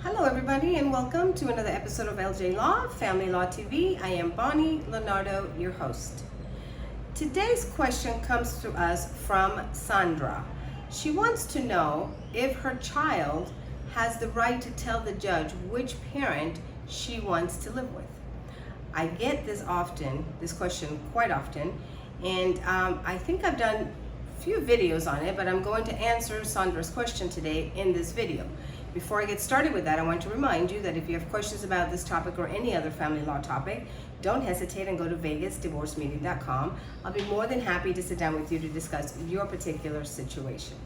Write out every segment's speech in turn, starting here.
Hello everybody and welcome to another episode of LJ Law, Family Law TV. I am Bonnie Leonardo, your host. Today's question comes to us from Sandra. She wants to know if her child has the right to tell the judge which parent she wants to live with. I get this question quite often, and I think I've done a few videos on it, but I'm going to answer Sandra's question today in this video. Before I get started with that, I want to remind you that if you have questions about this topic or any other family law topic, don't hesitate and go to vegasdivorcemeeting.com. I'll be more than happy to sit down with you to discuss your particular situation.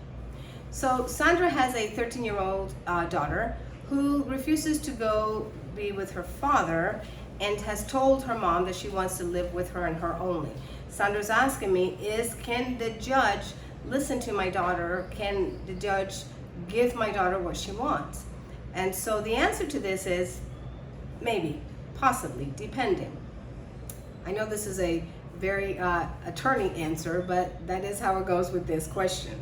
So Sandra has a 13-year-old daughter who refuses to go be with her father and has told her mom that she wants to live with her and her only. Sandra's asking me, can the judge listen to my daughter? Can the judge give my daughter what she wants? And so the answer to this is maybe, possibly, depending. I know this is a very attorney answer, but that is how it goes with this question.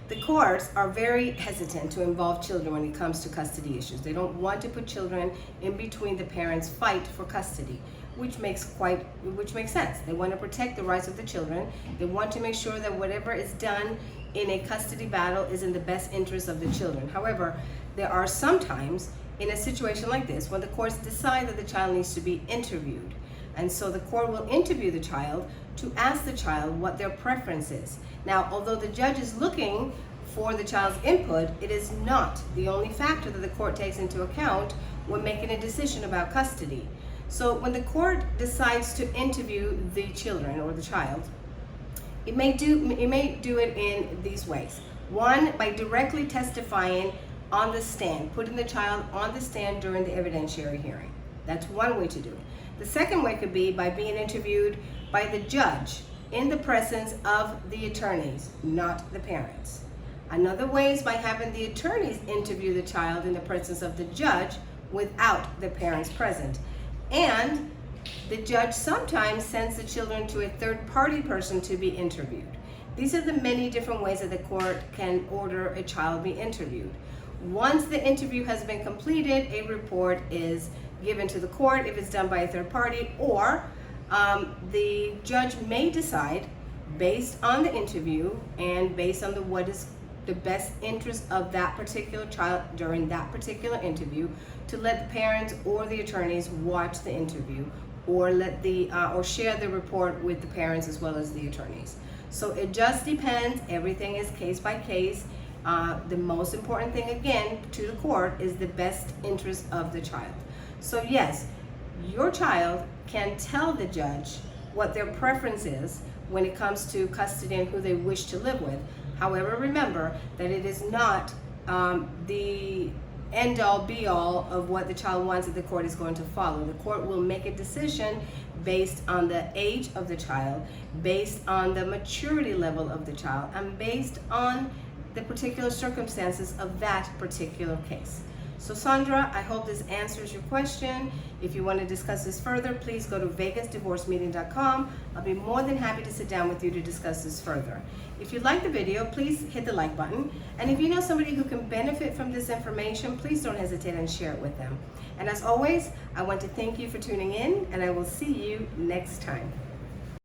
The courts are very hesitant to involve children when it comes to custody issues. They don't want to put children in between the parents' fight for custody, which makes sense. They want to protect the rights of the children. They want to make sure that whatever is done in a custody battle is in the best interest of the children. However, there are some times in a situation like this when the courts decide that the child needs to be interviewed. And so the court will interview the child to ask the child what their preference is. Now, although the judge is looking for the child's input, it is not the only factor that the court takes into account when making a decision about custody. So when the court decides to interview the children or the child, it may do it in these ways. One, by directly testifying on the stand, putting the child on the stand during the evidentiary hearing. That's one way to do it. The second way could be by being interviewed by the judge in the presence of the attorneys, not the parents. Another way is by having the attorneys interview the child in the presence of the judge without the parents present. And the judge sometimes sends the children to a third-party person to be interviewed. These are the many different ways that the court can order a child be interviewed. Once the interview has been completed, a report is given to the court if it's done by a third party, or the judge may decide, based on the interview and based on what is the best interest of that particular child during that particular interview, to let the parents or the attorneys watch the interview, or or share the report with the parents as well as the attorneys. So it just depends. Everything is case by case. The most important thing, again, to the court is the best interest of the child. So yes, your child can tell the judge what their preference is when it comes to custody and who they wish to live with. However, remember that it is not the end-all be-all of what the child wants that the court is going to follow. The court will make a decision based on the age of the child, based on the maturity level of the child, and based on the particular circumstances of that particular case. So Sandra, I hope this answers your question. If you want to discuss this further, please go to vegasdivorcemeeting.com. I'll be more than happy to sit down with you to discuss this further. If you like the video, please hit the like button. And if you know somebody who can benefit from this information, please don't hesitate and share it with them. And as always, I want to thank you for tuning in, and I will see you next time.